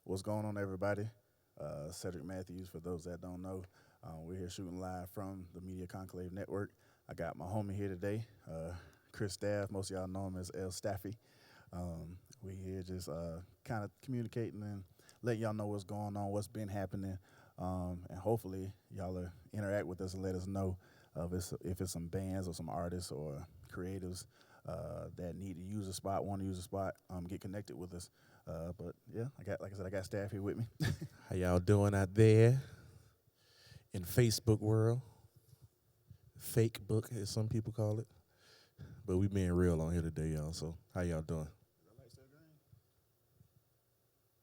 What's going on, everybody? Cedric Matthews, for those that don't know. We're here shooting live from the Media Conclave Network. I got my homie here today, Chris Staff. Most of y'all know him as L. Staffy. We here just kind of communicating and letting y'all know what's going on, what's been happening, and hopefully y'all interact with us and let us know if it's some bands or some artists or creatives that need to use a spot, want to use a spot, get connected with us. But yeah, I got Staff here with me. How y'all doing out there in Facebook world? Fake book, as some people call it. But we being real on here today, y'all. So how y'all doing?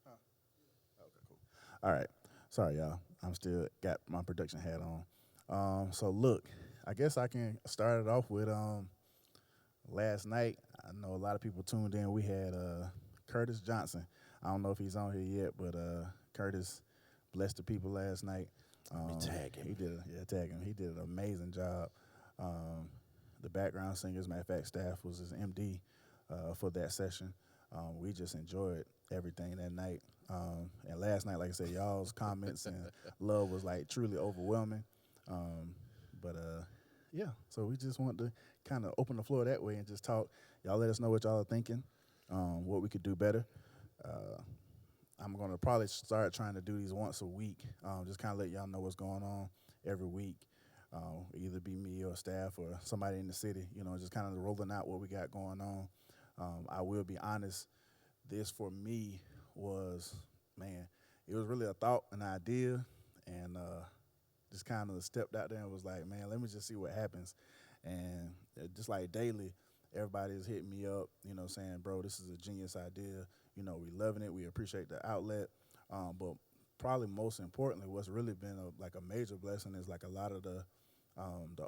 Okay, cool. All right. Sorry, y'all. I'm still got my production hat on. So look, I guess I can start it off with last night. I know a lot of people tuned in. We had Curtis Johnson. I don't know if he's on here yet, but Curtis blessed the people last night. Tag him. Tag him. He did an amazing job. The background singers, matter of fact, Staff was his MD for that session. We just enjoyed everything that night. And last night, like I said, y'all's comments and love was like truly overwhelming. But yeah, so we just want to kind of open the floor that way and just talk. Y'all let us know what y'all are thinking, what we could do better. I'm going to probably start trying to do these once a week, just kind of let y'all know what's going on every week. Either be me or Staff or somebody in the city, just kind of rolling out what we got going on. I will be honest, this for me was, man, it was really a thought, an idea, and just kind of stepped out there and was like, man, let me just see what happens. And just like daily, everybody is hitting me up, saying, bro, this is a genius idea. We loving it. We appreciate the outlet. But probably most importantly, what's really been a major blessing is like a lot of the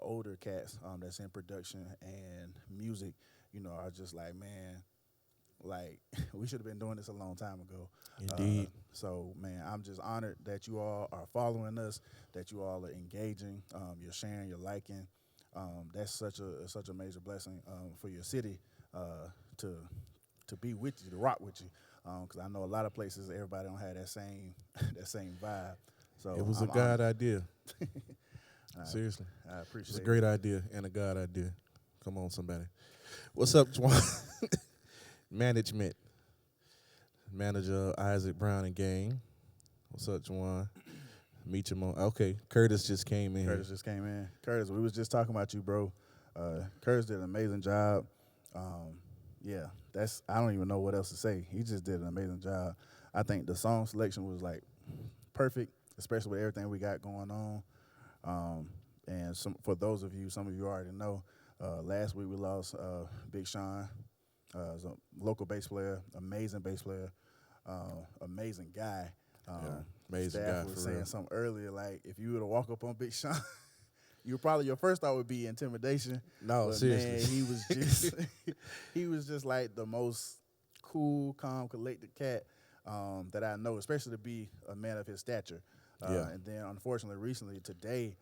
older cats that's in production and music, are just like, man, like we should have been doing this a long time ago. Indeed. So, man, I'm just honored that you all are following us, that you all are engaging, you're sharing, you're liking. That's such a major blessing for your city to be with you, to rock with you. Because I know a lot of places everybody don't have that same that same vibe. So It was I'm a God honored. idea. Seriously. I appreciate It's a great idea and a God idea. Come on, somebody. What's up, Juwan? Management. Manager Isaac Brown and gang. What's up, Juwan? Meet you on. Okay, Curtis just came in. Curtis just came in. Curtis, we was just talking about you, bro. Curtis did an amazing job. Yeah, I don't even know what else to say. He just did an amazing job. I think the song selection was like perfect, especially with everything we got going on. And for those of you, some of you already know, last week we lost Big Sean, as a local bass player, amazing bass player, amazing guy. Amazing Staff guy, was for saying real. something earlier, like if you were to walk up on Big Sean, your first thought would be intimidation. No, But seriously. man, he was just he was just like the most cool, calm, collected cat that I know, especially to be a man of his stature. Yeah. And then unfortunately recently today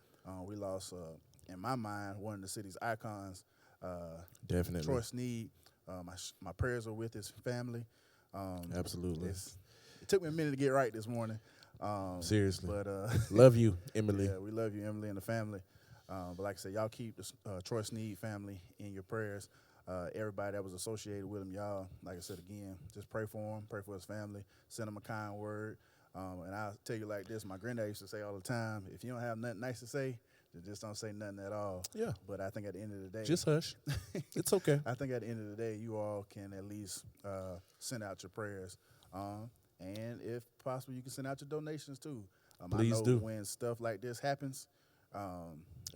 we lost in my mind one of the city's icons, Definitely. Troy Sneed. My prayers are with his family. Absolutely. It took me a minute to get right this morning. Seriously. But Love you, Emily. yeah, we love you, Emily, and the family. But like I said, y'all keep the Troy Sneed family in your prayers. Everybody that was associated with him, y'all, like I said again, just pray for him, pray for his family, send him a kind word. And I'll tell you like this, my granddad used to say all the time, if you don't have nothing nice to say, then just don't say nothing at all. Yeah. But I think at the end of the day, Just hush. It's okay. I think at the end of the day, you all can at least send out your prayers. And if possible, you can send out your donations too. Please I know do. when stuff like this happens,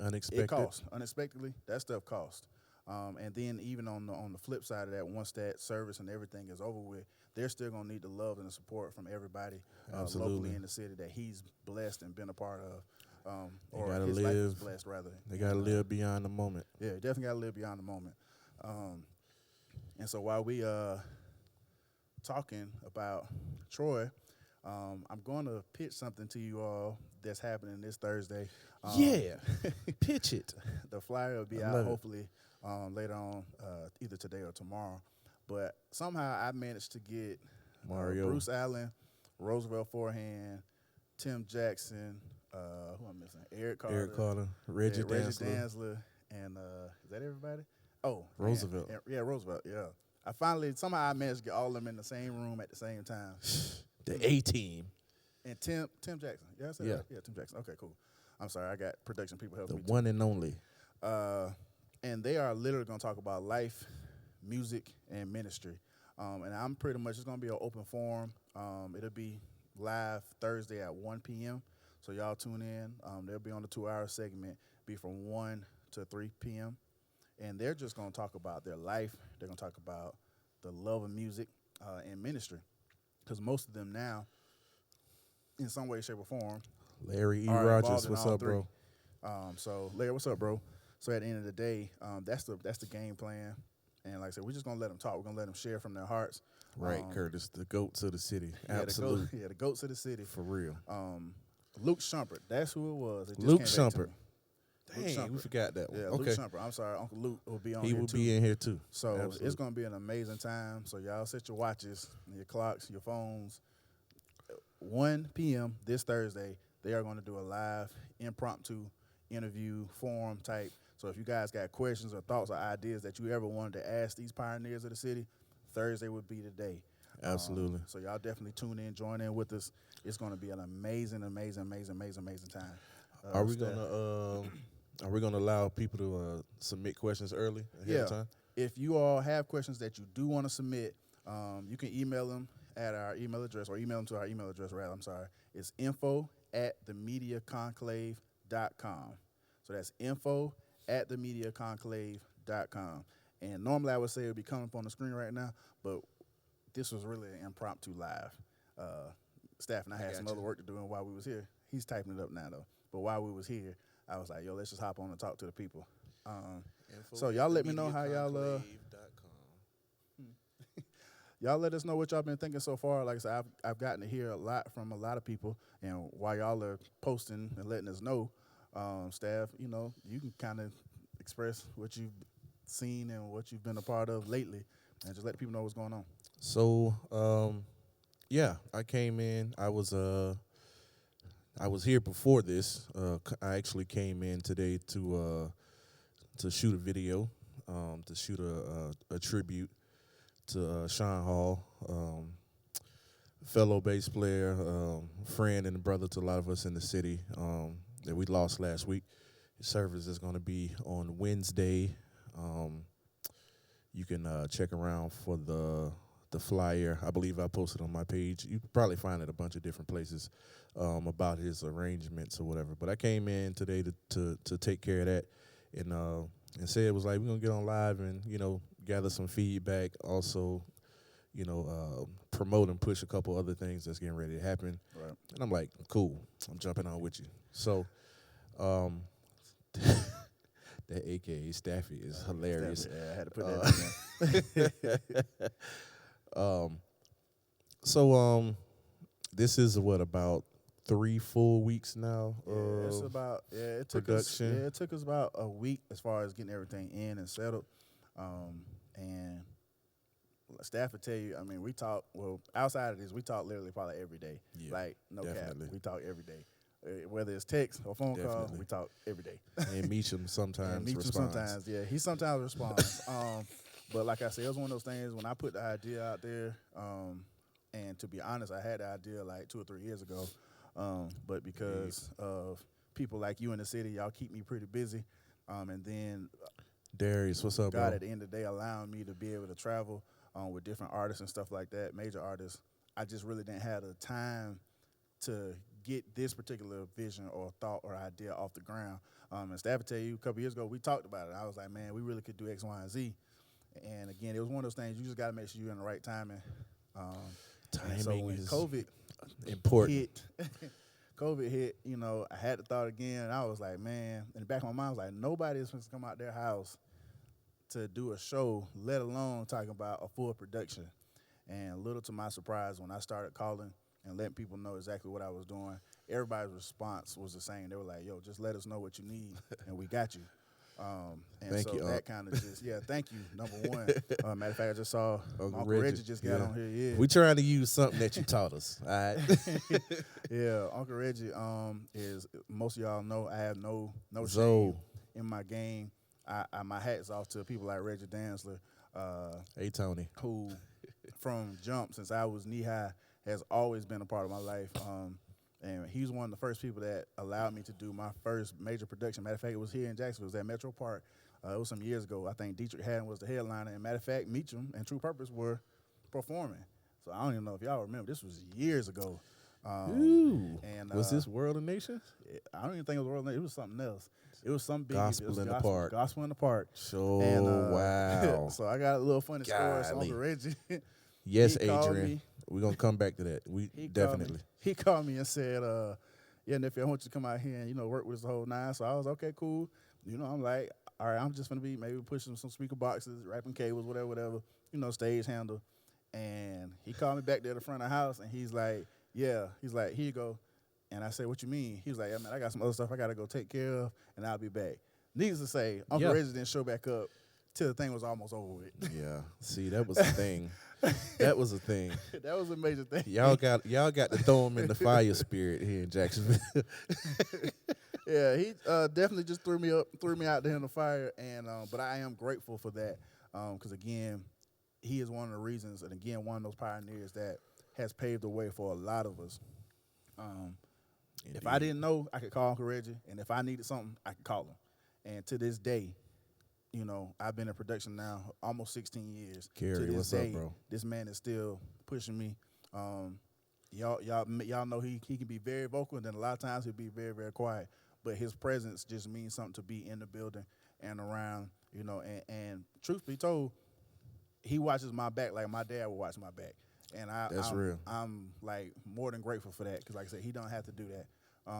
Unexpected. it costs. Unexpectedly, that stuff costs. And then even on the flip side of that, once that service and everything is over with, they're still going to need the love and the support from everybody Absolutely. locally in the city that he's blessed and been a part of. Or gotta his life is live. blessed, rather. They got to live beyond the moment. Yeah, definitely got to live beyond the moment. And so while we talking about Troy, I'm going to pitch something to you all that's happening this Thursday. Yeah. Pitch it. The flyer will be I out love it. hopefully later on, either today or tomorrow. But somehow I managed to get Mario. Bruce Allen, Roosevelt Forehand, Tim Jackson, who I'm missing? Eric Carter, Reggie Reggie Dantzler, Dantzler, and is that everybody? Oh, Roosevelt. yeah, Roosevelt. Yeah, I finally somehow I managed to get all of them in the same room at the same time. The A team. And Tim Jackson. Yeah, I said Yeah. that? Yeah, Tim Jackson. Okay, cool. I'm sorry, I got production people The helping me. one and only. And they are literally going to talk about life, music, and ministry. And I'm pretty much, it's going to be an open forum. It'll be live Thursday at 1 p.m. So y'all tune in. They'll be on the 2-hour segment, be from 1 to 3 p.m. And they're just going to talk about their life. They're going to talk about the love of music and ministry. Because most of them now, in some way, shape, or form, Larry E. are Rogers, involved in what's all up, three. bro? So, Larry, what's up, bro? So at the end of the day, that's the game plan. And like I said, we're just going to let them talk. We're going to let them share from their hearts. Right, Curtis, the GOATs of the city. Yeah, Absolutely. the goats of the city. For real. Luke Shumpert, that's who it was. It just Luke came back to Shumpert. me. Dang, Luke we Shumpert. forgot that one. Yeah, Okay. Luke Shumpert. I'm sorry, Uncle Luke will be on He here will too. be in here too. So Absolutely. it's going to be an amazing time. So y'all set your watches, your clocks, your phones. 1 p.m. this Thursday, they are going to do a live impromptu interview forum type. So if you guys got questions or thoughts or ideas that you ever wanted to ask these pioneers of the city, Thursday would be the day. Absolutely. So y'all definitely tune in, join in with us. It's going to be an amazing time. Are we gonna allow people to submit questions early ahead of time? If you all have questions that you do want to submit, you can email them at our email address or email them to our email address, rather. I'm sorry. It's info@themediaconclave.com. So that's info@themediaconclave.com. And normally I would say it would be coming up on the screen right now, but this was really an impromptu live. Staff and I had some other work to do while we was here. He's typing it up now, though. But while we was here, I was like, yo, let's just hop on and talk to the people. So y'all let me know how y'all y'all let us know what y'all been thinking so far. Like I said, I've gotten to hear a lot from a lot of people, and while y'all are posting and letting us know, staff, you can kind of express what you've seen and what you've been a part of lately, and just let people know what's going on. So, yeah, I came in. I was here before this. I actually came in today to shoot a video, to shoot a tribute to Sean Hall, fellow bass player, friend and brother to a lot of us in the city that we lost last week. His service is going to be on Wednesday. You can check around for the flyer. I believe I posted on my page. You can probably find it a bunch of different places about his arrangements or whatever. But I came in today to take care of that, and said it was like we're gonna get on live and gather some feedback. Also, promote and push a couple other things that's getting ready to happen. Right. And I'm like, cool. I'm jumping on with you. So, that AKA Staffy is hilarious. Stafford, yeah, I had to put that in there. This is about 3 full weeks now. It's about it took production. Us, it took us about a week as far as getting everything in and settled. And staff would tell you, I mean, we talk. Well, outside of this, we talk literally probably every day. Yeah, like no definitely. cap, we talk every day. Whether it's text or phone call, we talk every day. And Meacham sometimes responds. Yeah, he sometimes responds. But like I said, it was one of those things when I put the idea out there. And to be honest, I had the idea like 2 or 3 years ago. But because of people like you in the city, y'all keep me pretty busy. And then Darius, what's up, God bro? at the end of the day allowing me to be able to travel with different artists and stuff like that, major artists, I just really didn't have the time to get this particular vision or thought or idea off the ground. And Staff would tell you a couple years ago, we talked about it. I was like, man, we really could do X, Y, and Z. And again, it was one of those things, you just got to make sure you're in the right timing. Timing so when is COVID important. COVID hit, I had the thought again, and I was like, man, in the back of my mind, I was like, nobody's supposed to come out their house to do a show, let alone talking about a full production. And little to my surprise, when I started calling and letting people know exactly what I was doing, everybody's response was the same. They were like, yo, just let us know what you need, and we got you. And Thank so you, that Unc. kind of just, thank you, number one. Matter of fact, I just saw Uncle Uncle Reggie Reggie, just got yeah. on here. Yeah. We trying to use something that you taught us. All right. Yeah, Uncle Reggie is, most of y'all know, I have no shame Zoe. in my game. My hat's off to people like Reggie Danzler, Hey, Tony. who from jump since I was knee high has always been a part of my life. And he was one of the first people that allowed me to do my first major production. Matter of fact, it was here in Jacksonville. It was at Metro Park. It was some years ago. I think Dietrich Haddon was the headliner. And matter of fact, Meacham and True Purpose were performing. So I don't even know if y'all remember. This was years ago. Ooh. And Was this World of Nations? I don't even think it was World. It was something else. It was some big Gospel in the Park. Gospel in the Park. So, And, wow. So I got a little funny story. So Golly. Uncle Reggie. Yes, he called Adrian. me. We're going to come back to that. Definitely. He called me and said, yeah, nephew, I want you to come out here and, work with us the whole nine. So I was, okay, cool. I'm like, all right, I'm just going to be maybe pushing some speaker boxes, wrapping cables, whatever, stage handle. And he called me back there at the front of the house, and he's like, yeah. He's like, here you go. And I said, what you mean? He was like, yeah, man, I got some other stuff I got to go take care of, and I'll be back. Needless to say, Uncle Reggie didn't show back up till the thing was almost over with. Yeah. See, that was a thing. That was a thing. That was a major thing. Y'all got to throw him in the fire spirit here in Jacksonville. Yeah, he definitely just threw me out there in the fire, and but I am grateful for that, because again, he is one of the reasons, and again, one of those pioneers that has paved the way for a lot of us. If I didn't know, I could call Uncle Reggie, and if I needed something, I could call him. And to this day, I've been in production now almost 16 years. Kerry, to this what's day, up, bro? This man is still pushing me. Y'all know he can be very vocal, and then a lot of times he'll be very, very quiet. But his presence just means something to be in the building and around, and truth be told, he watches my back like my dad would watch my back. And That's real. I'm like more than grateful for that, because like I said, he don't have to do that.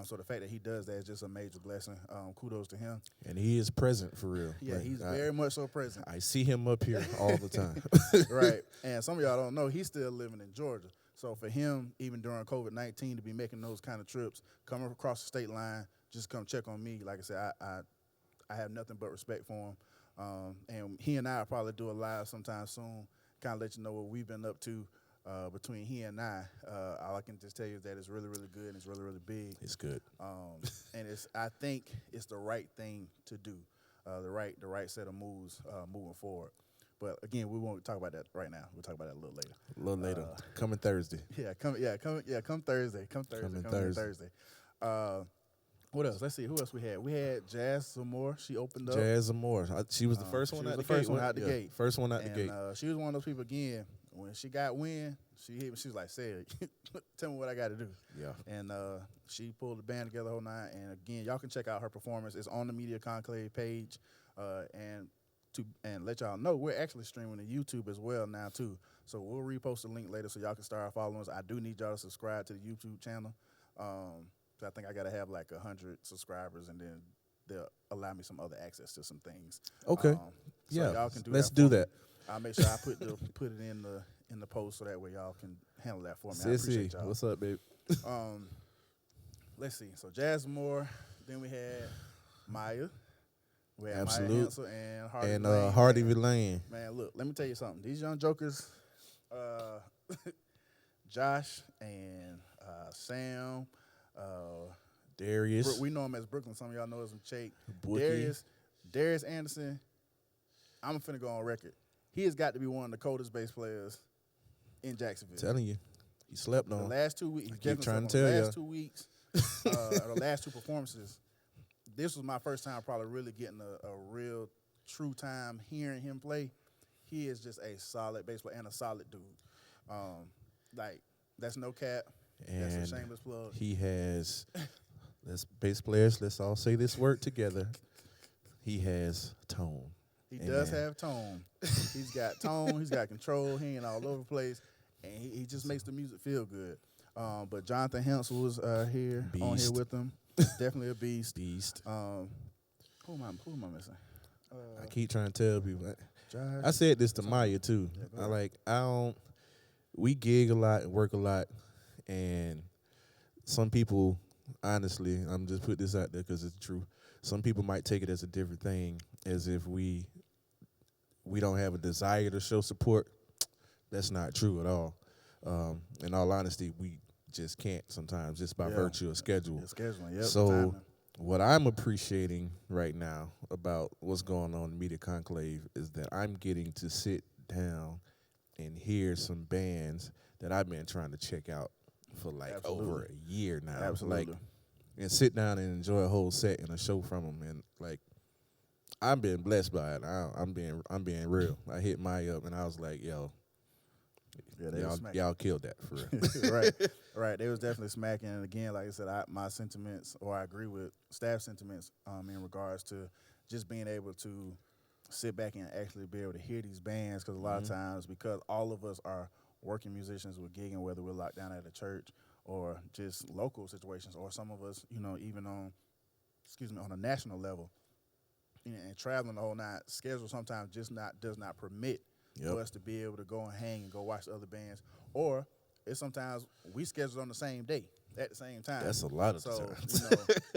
So the fact that he does that is just a major blessing. Kudos to him. And he is present for real. Yeah, he's very much so present. I see him up here all the time. Right. And some of y'all don't know, he's still living in Georgia. So for him, even during COVID-19, to be making those kind of trips, coming across the state line, just come check on me, like I said, I have nothing but respect for him. And he and I will probably do a live sometime soon, kind of let you know what we've been up to. Between he and I, all I can just tell you is that it's really, really good and it's really, really big. It's good. And I think it's the right thing to do, the right set of moves moving forward. But again, we won't talk about that right now. We'll talk about that a little later. A little later, coming Thursday. Come Thursday. Come Thursday. What else? Let's see. Who else we had? We had Jazz Zamora. She opened up. Jazz Zamora. She was the first one out the gate. First one out the gate. First one out the And gate. she was one of those people, again, when she got wind, she hit me. She was like, Cedric, tell me what I got to do. Yeah. And she pulled the band together the whole night. And again, y'all can check out her performance. It's on the Media Conclave page. And let y'all know, we're actually streaming to YouTube as well now, too. So we'll repost the link later so y'all can start following us. I do need y'all to subscribe to the YouTube channel. So I think I got to have like 100 subscribers, and then they'll allow me some other access to some things. Okay. So yeah. y'all can do Let's that do for me. that. I'll make sure I put it in the post so that way y'all can handle that for me. I appreciate y'all. What's up, babe? Let's see. So Jazz Moore. Then we had Maya. We had Absolute. Maya Hansel and Hardy. And Lane. Hardy Lane. Man, look, let me tell you something. These young jokers, Josh and Sam, Darius. we know him as Brooklyn. Some of y'all know him as Chake. Bookie. Darius Anderson. I'm finna go on record. He has got to be one of the coldest bass players in Jacksonville. I'm telling you, he slept on. The last 2 weeks, keep trying to the tell last ya. 2 weeks, or the last two performances, this was my first time probably really getting a real true time hearing him play. He is just a solid bass player and a solid dude. Like, that's no cap. And that's a shameless plug. he has, let's bass players, let's all say this word together. He has tone. He Amen. does have tone. He's got tone. He's got control. He ain't all over the place. And he just makes the music feel good. But Jonathan Hansel was here on here with him. Definitely a beast. Beast. Who am I missing? I keep trying to tell people. Josh. I said this to Maya too. Yeah, we gig a lot and work a lot, and some people, honestly, I'm just put this out there because it's true. Some people might take it as a different thing as if we don't have a desire to show support. That's not true at all. In all honesty, we just can't sometimes, just by virtue of schedule. Yeah, scheduling, yep. So timing. what I'm appreciating right now about what's going on in Media Conclave is that I'm getting to sit down and hear some bands that I've been trying to check out for like over a year now. Absolutely. Like, and sit down and enjoy a whole set and a show from them. And like, I've been blessed by it. I'm being real. I hit Maya up and I was like, yo, y'all killed that for real. Right. They was definitely smacking. And again, like I said, my sentiments, or I agree with staff sentiments in regards to just being able to sit back and actually be able to hear these bands, because a lot of times, because all of us are working musicians with gigging, whether we're locked down at a church or just local situations, or some of us, even on a national level, and traveling the whole night, schedule sometimes just does not permit for us to be able to go and hang and go watch the other bands. Or it's sometimes we schedule on the same day at the same time. That's a lot of times.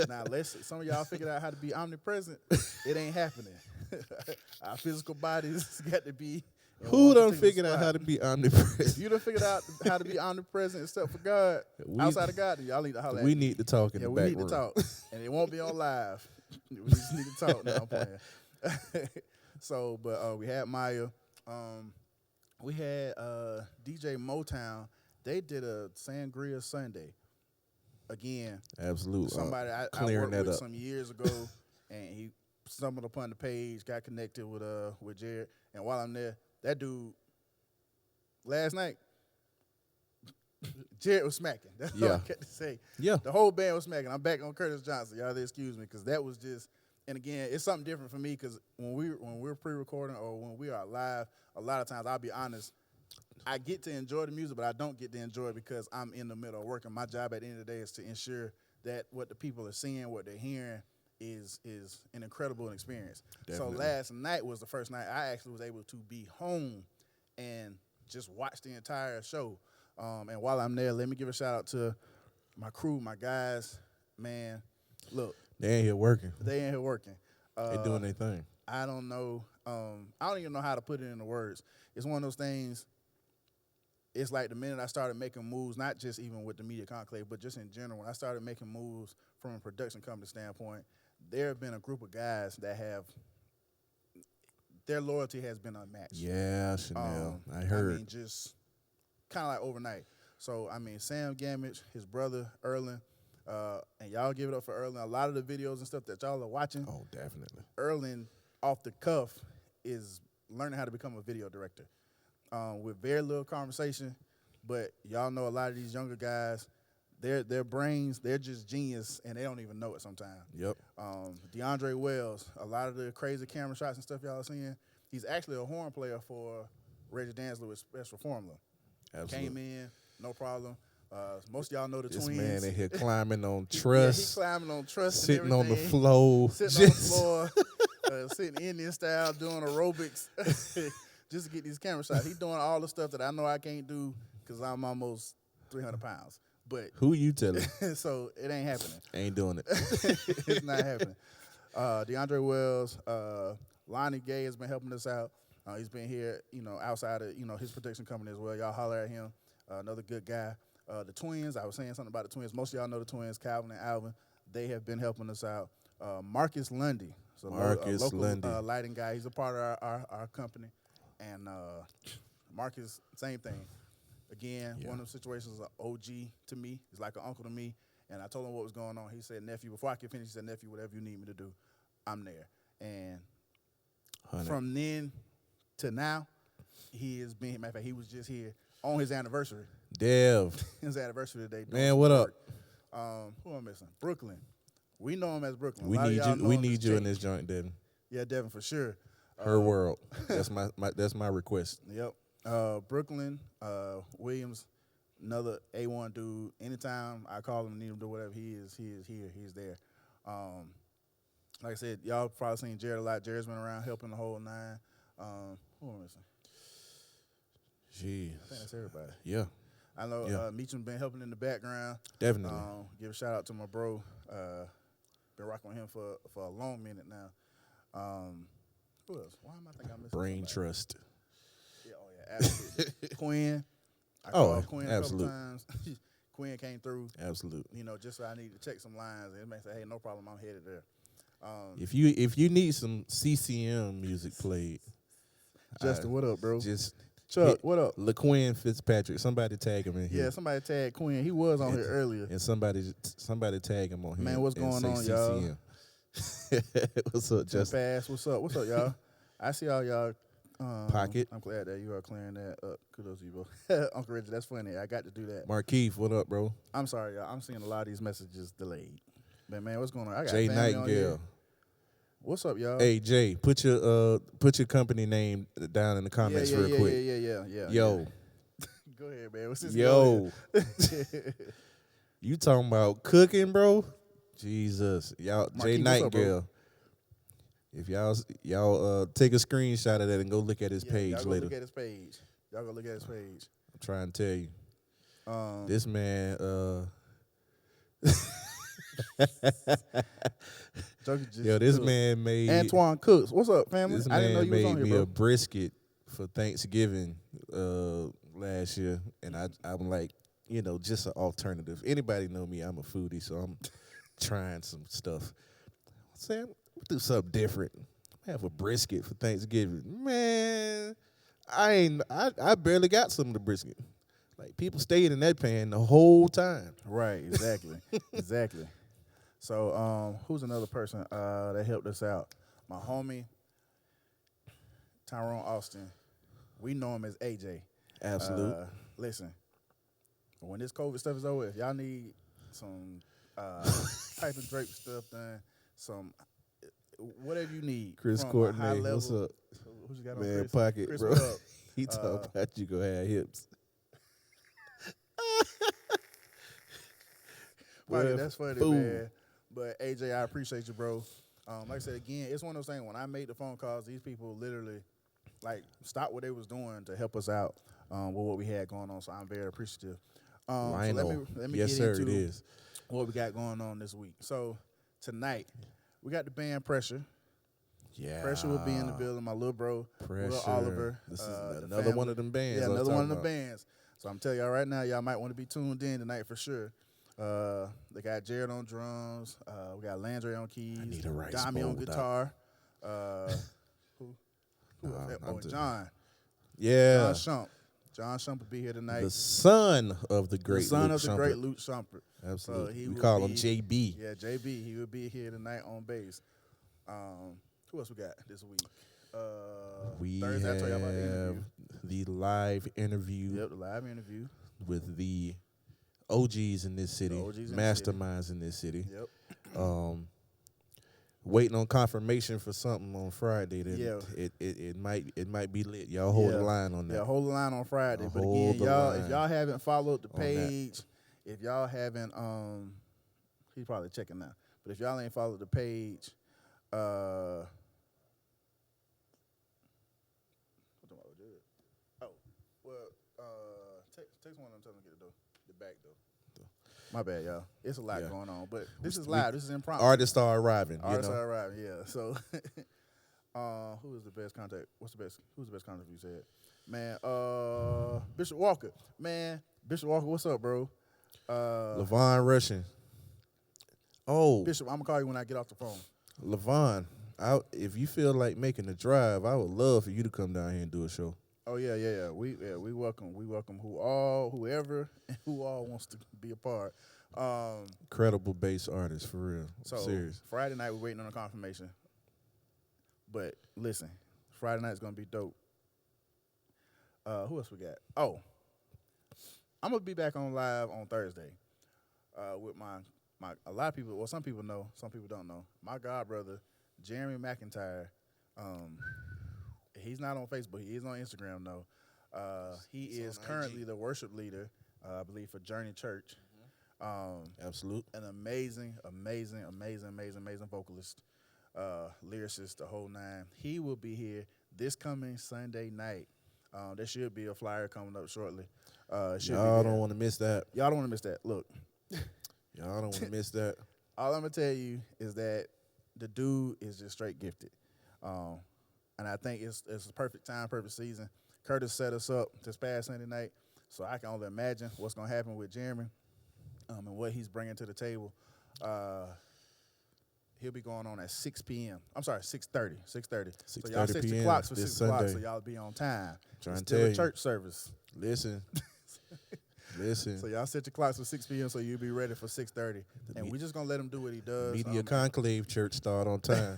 Now some of y'all figured out how to be omnipresent. It ain't happening. Our physical bodies got to be. Who done figured out how to be omnipresent? If you done figured out how to be omnipresent except for God, outside of God, y'all need to holler at me. We need to talk in the back room. We need to talk. And it won't be on live. We just need to talk. No, I'm playing. So, but we had Maya. We had DJ Motown. They did a Sangria Sunday. Again, absolutely. Somebody I worked with some years ago, and he stumbled upon the page, got connected with Jared, and while I'm there, that dude last night, Jared was smacking. That's all I got to say. Yeah, the whole band was smacking. I'm back on Curtis Johnson. Y'all, excuse me, because that was just. And again, it's something different for me, because when we're pre-recording or when we are live, a lot of times, I'll be honest, I get to enjoy the music, but I don't get to enjoy it because I'm in the middle of working. My job at the end of the day is to ensure that what the people are seeing, what they're hearing, is an incredible experience. Definitely. So last night was the first night I actually was able to be home and just watch the entire show. And while I'm there, let me give a shout out to my crew, my guys. Man, look. They ain't here working. They doing their thing. I don't know. I don't even know how to put it into words. It's one of those things. It's like the minute I started making moves, not just even with the Media Conclave, but just in general, when I started making moves from a production company standpoint, there have been a group of guys that their loyalty has been unmatched. Yeah, Chanel. I heard. I mean, just kind of like overnight. So, I mean, Sam Gamage, his brother, Erlin, and y'all give it up for Erlin. A lot of the videos and stuff that y'all are watching. Oh, definitely. Erlin, off the cuff, is learning how to become a video director. With very little conversation, but y'all know a lot of these younger guys, their brains, they're just genius, and they don't even know it sometimes. Yep. DeAndre Wells, a lot of the crazy camera shots and stuff y'all are seeing, he's actually a horn player for Reggie Danzler with Special Formula. Absolutely. Came in, no problem. Most of y'all know the this twins. This man in here climbing on truss. He climbing on truss. Sitting on the floor. Sitting on the floor, sitting Indian style, doing aerobics. Just to get these camera shots. He's doing all the stuff that I know I can't do because I'm almost 300 pounds. But who you telling? So it ain't happening. Ain't doing it. It's not happening. DeAndre Wells, Lonnie Gay has been helping us out. He's been here, outside of, his production company as well. Y'all holler at him. Another good guy. The twins, I was saying something about the twins. Most of y'all know the twins, Calvin and Alvin. They have been helping us out. Marcus Lundy. So a local lighting guy. He's a part of our company. And Marcus, same thing. Again, one of the situations is an OG to me. He's like an uncle to me. And I told him what was going on. He said, nephew, before I could finish, he said, nephew, whatever you need me to do, I'm there. And 100. From then to now, he has been, matter of fact, he was just here on his anniversary. Dev. His anniversary today. Man, what up? Who am I missing? Brooklyn. We know him as Brooklyn. We need you in this joint, Devin. Yeah, Devin, for sure. Her world. That's my request. Yep. Brooklyn, Williams, another A1 dude. Anytime I call him, need him to do whatever, he is here. He's there. Like I said, y'all probably seen Jared a lot. Jared's been around helping the whole nine. Who am I missing? Jeez. I think that's everybody. Yeah. I know Meacham been helping in the background. Definitely. Give a shout out to my bro. Been rocking with him for a long minute now. Who else? Why am I thinking I'm missing Brain somebody? trust. Yeah, oh yeah, absolutely. Quinn. I Oh, called Quinn a couple absolute. times. Quinn came through, Absolute. just so I need to check some lines. And it may say, hey, no problem, I'm headed there. If you need some CCM music played, Justin, what up, bro? just Chuck, hit what up? LaQuinn Fitzpatrick. Somebody tag him in here. Yeah, somebody tagged Quinn. He was on here earlier. And somebody tag him on here. Man, what's and going say on, y'all? CCM. What's up, Justin? Pass, what's up? What's up, y'all? I see all y'all. Pocket. I'm glad that you are clearing that up. Kudos to you, bro. Uncle Reggie, that's funny. I got to do that. Markeith, what up, bro? I'm sorry, y'all. I'm seeing a lot of these messages delayed. But man, what's going on? I got Jay family on here. Nightingale. What's up, y'all? Hey Jay, put your company name down in the comments real quick. Yeah. Yo. Go ahead, man. What's this? Yo. You talking about cooking, bro? Jesus. Y'all Marquis, Jay what's up, bro? Nightingale. If y'all take a screenshot of that and go look at his page y'all go later. Look at his page. Y'all go look at his page. I'm trying to tell you. This man this man made Antoine Cooks. What's up, family? This I didn't know man you was made on here, me bro. a brisket for Thanksgiving last year, and I'm like, just an alternative. Anybody know me? I'm a foodie, so I'm trying some stuff. Sam, we'll do something different. Have a brisket for Thanksgiving, man. I barely got some of the brisket. Like people stayed in that pan the whole time. Right, exactly, exactly. So, who's another person that helped us out? My homie, Tyrone Austin. We know him as AJ. Absolute. Listen, when this COVID stuff is over, if y'all need some type of drape stuff done, some whatever you need. Chris from a Courtney, high level, what's up? Who's you got on Man, Chris? Pocket, Chris, bro. what up? He talking about you gonna have hips. Pocket, that's funny, fool. man. But AJ, I appreciate you, bro. Like I said again, it's one of those things. When I made the phone calls, these people literally stopped what they was doing to help us out with what we had going on. So I'm very appreciative. So let me yes, get sir, into it is. what we got going on this week. So tonight we got the band Pressure. Yeah, Pressure will be in the building. My little bro, Pressure. Will Oliver. This is the another one family. of them bands. Yeah, I was another one of talking them about. bands. So I'm telling y'all right now, y'all might want to be tuned in tonight for sure. They got Jared on drums. We got Landry on keys. I need a rice Dami bowl, on guitar. Who else? That boy, John. Yeah, John Shump will be here tonight. the son of the great the son Luke of the Shumpert. great Luke Shumpert. Absolutely. So we call him JB. Yeah, JB. He will be here tonight on bass. Who else we got this week? We Thursday, I told you about the have interview. the live interview Yep, the live interview. with the OGs in this city, masterminds in this city. Yep. Waiting on confirmation for something on Friday. Then Yeah. it might be lit. Y'all hold the line on that. Yeah, hold the line on Friday. But Hold again, the y'all, line if y'all haven't followed the on that. page, if y'all haven't, he's probably checking now. But if y'all ain't followed the page, text one of them, tell them to get the back door. My bad, y'all. It's a lot going on, but this is live. This is impromptu. Artists are arriving. Artists are arriving. Yeah. So, who is the best contact? Who's the best contact you said? Man, Bishop Walker. Man, Bishop Walker, what's up, bro? LaVon Rushing. Oh, Bishop, I'm gonna call you when I get off the phone. LaVon, if you feel like making the drive, I would love for you to come down here and do a show. Oh yeah. We welcome whoever and who all wants to be a part. Credible bass artist for real. So serious. Friday night we're waiting on a confirmation. But listen, Friday night's gonna be dope. Who else we got? Oh, I'm gonna be back on live on Thursday with my a lot of people. Well, some people know, some people don't know. My god brother, Jeremy McIntyre. He's not on Facebook. He is on Instagram though. He is currently the worship leader, I believe, for Journey Church. Absolute. An amazing vocalist, lyricist, the whole nine. He will be here this coming Sunday night. There should be a flyer coming up shortly. Y'all don't want to miss that. Y'all don't want to miss that. Look. Y'all don't want to miss that. All I'm going to tell you is that the dude is just straight gifted. and I think it's a perfect time, perfect season. Curtis set us up this past Sunday night, so I can only imagine what's going to happen with Jeremy and what he's bringing to the table. He'll be going on at 6 p.m. I'm sorry, 6:30. 6:30. So y'all set your clocks for 6 o'clock, so y'all be on time. Trying it's to still tell a you. church service. Listen. Listen. So y'all set your clocks for 6 p.m. so you'll be ready for 6:30. And we're just going to let him do what he does. Media Conclave Church start on time.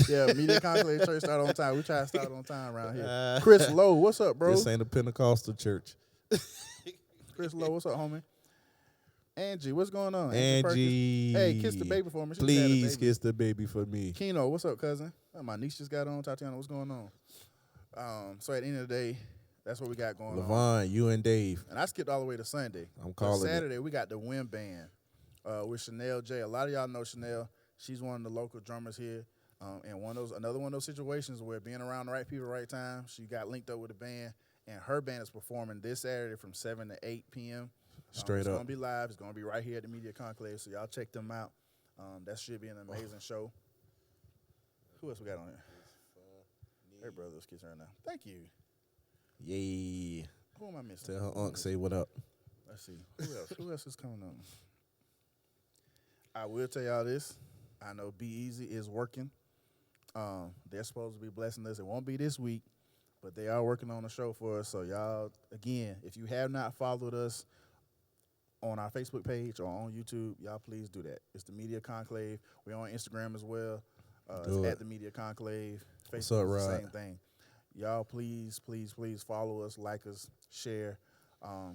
Yeah, Media Conclave Church start on time. We try to start on time around here. Chris Lowe, what's up, bro? This ain't a Pentecostal church. Chris Lowe, what's up, homie? Angie, what's going on? Angie. Hey, kiss the baby for me. She Please had a baby. kiss the baby for me. Keno, what's up, cousin? Oh, my niece just got on. Tatiana, what's going on? So at the end of the day, that's what we got going on. Levon, you and Dave. And I skipped all the way to Sunday. I'm calling Saturday, we got the Wind Band with Chanel J. A lot of y'all know Chanel. She's one of the local drummers here. And another one of those situations where being around the right people at the right time, she got linked up with the band, and her band is performing this Saturday from 7 to 8 p.m. Straight it's up. It's going to be live. It's going to be right here at the Media Conclave, so y'all check them out. That should be an amazing show. Who else we got on here? Hey, brother, let's kiss her now. Thank you. Yay. Who am I missing? Tell her uncle say what up. Let's see. Who else? Who else is coming on? I will tell y'all this. I know Be Easy is working. They're supposed to be blessing us. It won't be this week, but they are working on a show for us. So y'all, again, if you have not followed us on our Facebook page or on YouTube, y'all please do that. It's the Media Conclave. We're on Instagram as well. It's at the Media Conclave. What's up, Facebook is the Rod? same thing. Y'all please, please, please follow us, like us, share,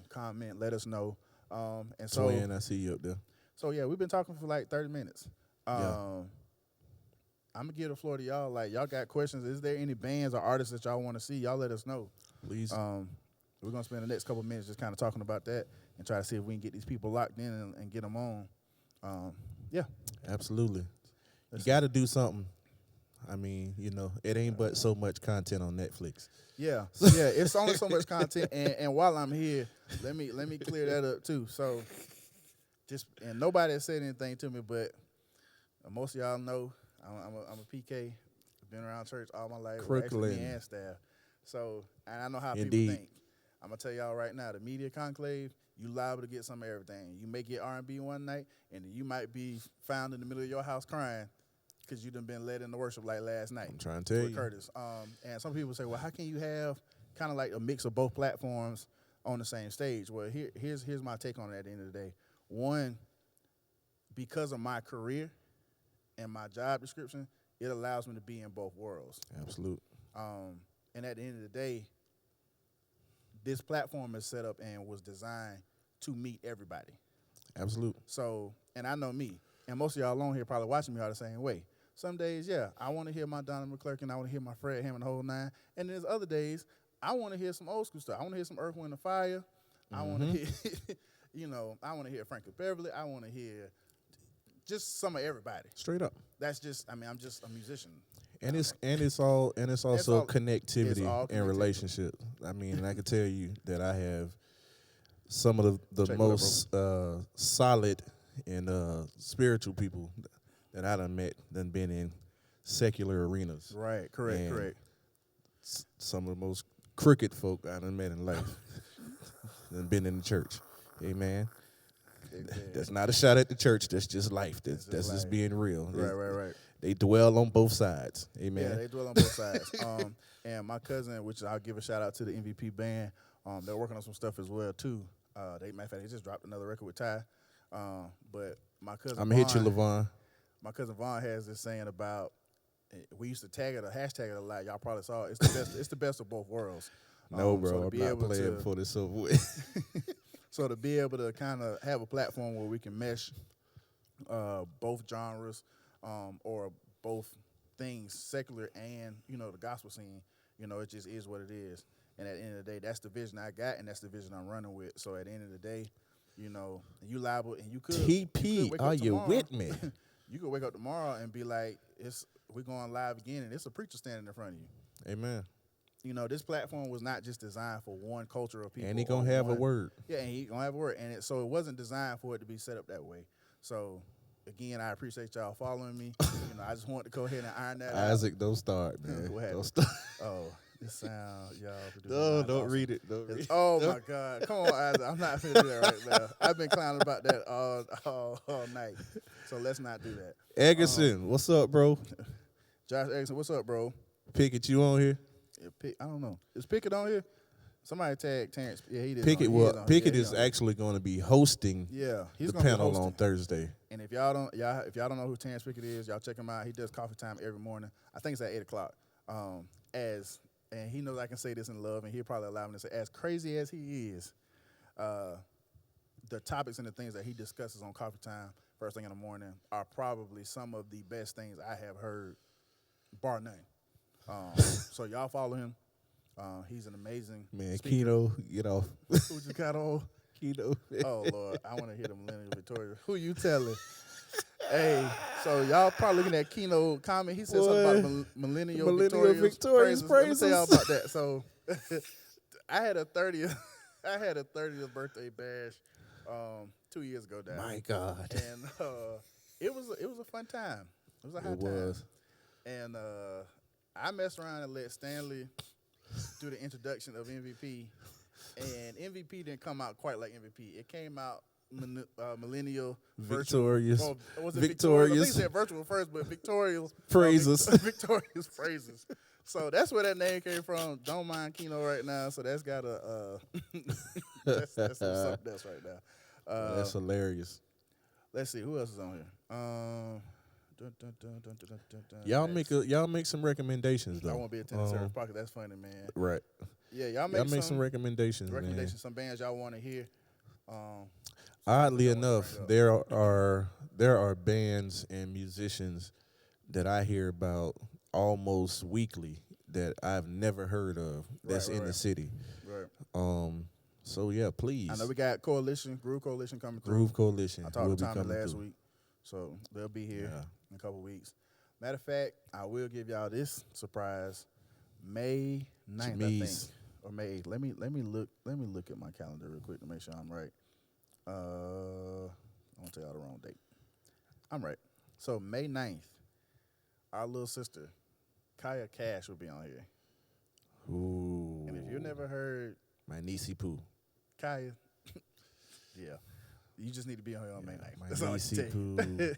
comment, let us know. And so, Twin, I see you up there. so yeah, we've been talking for like 30 minutes. Yeah. I'm going to give the floor to y'all. Like, y'all got questions. Is there any bands or artists that y'all want to see? Y'all let us know. Please. We're going to spend the next couple of minutes just kind of talking about that and try to see if we can get these people locked in and get them on. Yeah. Absolutely. You got to do something. I mean, you know, it ain't but so much content on Netflix. Yeah. Yeah, it's only so much content. And while I'm here, let me clear that up too. So and nobody has said anything to me, but most of y'all know I'm a PK. Been around church all my life. Actually, me and staff. So, and I know how people think. I'm going to tell y'all right now, the Media Conclave, you liable to get some of everything. You may get R&B one night, and then you might be found in the middle of your house crying because you done been led into worship like last night. I'm trying to tell you. Curtis. And some people say, well, how can you have kind of like a mix of both platforms on the same stage? Well, here's my take on it at the end of the day. One, because of my career and my job description, it allows me to be in both worlds. Absolute. And at the end of the day, this platform is set up and was designed to meet everybody. Absolute. So, and I know me, and most of y'all on here probably watching me are the same way. Some days, yeah, I want to hear my Donald McClurkin, I want to hear my Fred Hammond, the whole nine. And there's other days, I want to hear some old school stuff. I want to hear some Earth, Wind, and Fire. I want to hear, I want to hear Frankie Beverly. I want to hear just some of everybody. Straight up. That's just, I'm just a musician. And it's also connectivity and relationships. I mean, and I can tell you that I have some of the most solid and spiritual people that I done met than been in secular arenas. Right, correct. Some of the most crooked folk I done met in life than been in the church. Amen. That's not a shot at the church. That's just life. That's just being real. Right. They dwell on both sides. Amen. Yeah, they dwell on both sides. And my cousin, which I'll give a shout out to the MVP band, they're working on some stuff as well too. Matter of fact, they just dropped another record with Ty. But my cousin, I'm gonna hit you, Levon. My cousin Vaughn has this saying about, we used to tag it or hashtag it a lot. Y'all probably saw it. It's the best. It's the best of both worlds. No, bro, so I'm not playing before this over with. So to be able to kind of have a platform where we can mesh both genres or both things, secular and, the gospel scene, it just is what it is. And at the end of the day, that's the vision I got, and that's the vision I'm running with. So at the end of the day, you liable, and you could. TP, are you with me? You could wake up tomorrow and be like, we're going live again, and it's a preacher standing in front of you. Amen. This platform was not just designed for one culture of people. And he gonna have a word. Yeah, and he gonna have a word. And so it wasn't designed for it to be set up that way. So again, I appreciate y'all following me. I just want to go ahead and iron that out. Isaac, don't start, man. What happened? Don't start. Oh, this sound, y'all. No, don't read it. Don't read it. Oh my God! Come on, Isaac. I'm not finna do that right now. I've been clowning about that all night, so let's not do that. Eggerson, what's up, bro? Josh Eggerson, what's up, bro? Pickett, you on here? Yeah, I don't know. Is Pickett on here? Somebody tag Terrence. Yeah, he did. Pickett is actually going to be hosting. Yeah, he's the gonna panel be on Thursday. And if y'all don't know who Terrence Pickett is, y'all check him out. He does coffee time every morning. I think it's at 8:00. And he knows I can say this in love, and he'll probably allow me to say, as crazy as he is, the topics and the things that he discusses on coffee time first thing in the morning are probably some of the best things I have heard, bar none. So y'all follow him. He's an amazing man. speaker. Keno, you know. Who just got on? Keno. Oh, Lord. I want to hear the Millennial Victoria. Who you telling? Hey, so y'all probably looking at Keno comment. He said something about Millennial Victoria's praises. Let me tell y'all about that. So I had a 30th birthday bash 2 years ago now. My God. And it was a fun time. It was a high time. And I messed around and let Stanley do the introduction of MVP. And MVP didn't come out quite like MVP. It came out Millennial Victorious. Virtual. Well, was it Victorious. I think it said virtual first, but Victorious Praises. Victorious praises. So that's where that name came from. Don't mind Keno right now. So that's got a that's something else right now. That's hilarious. Let's see who else is on here. Y'all make some recommendations though. I won't be attending Service Pocket. That's funny, man. Right. Yeah, y'all make some recommendations. Man. Some bands y'all want to hear. Oddly enough, there are bands and musicians that I hear about almost weekly that I've never heard of. That's in the city. Right. So yeah, please. I know we got Groove Coalition coming through. Groove Coalition. I talked to Tommy last week, so they'll be here in a couple weeks. Matter of fact, I will give y'all this surprise. May 9th, I think, or May 8th. Let me look at my calendar real quick to make sure I'm right. I won't tell y'all the wrong date. I'm right. So May 9th, our little sister, Kaya Cash, will be on here. Ooh. And if you've never heard my niecey Pooh, Kaya, yeah, you just need to be on here on May 9th. My That's all I niecey can tell you. Pooh.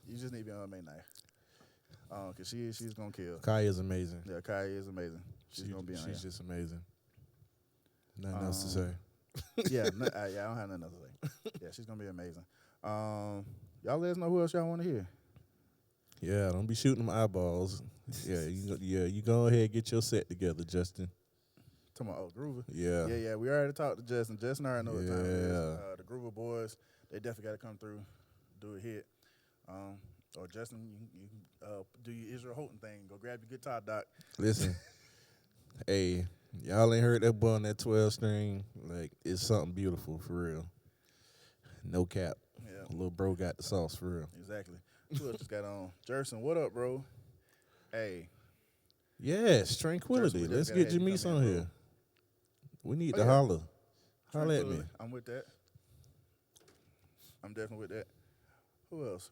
You just need to be on May 9th. Cause she's gonna kill. Kaya is amazing. Yeah, Kaya is amazing. She's gonna be on here. She's just amazing. Nothing else to say. I don't have nothing else to say. Yeah, she's gonna be amazing. Y'all let us know who else y'all want to hear. Yeah, don't be shooting them eyeballs. You go ahead and get your set together, Justin. Talking about Groover. Yeah. We already talked to Justin. Justin already know what time it is. Yeah. The Groover boys, they definitely got to come through, do a hit. Or Justin, you can do your Israel Houghton thing. Go grab your guitar, Doc. Listen, hey, y'all ain't heard that boy on that 12-string. Like, it's something beautiful, for real. No cap. Yeah. Little bro got the sauce, for real. Exactly. Who else just got on? Jerson, what up, bro? Hey. Yes, Tranquility. Jerson, let's get Jameis on here. We need to holler. Holler at me. I'm with that. I'm definitely with that. Who else?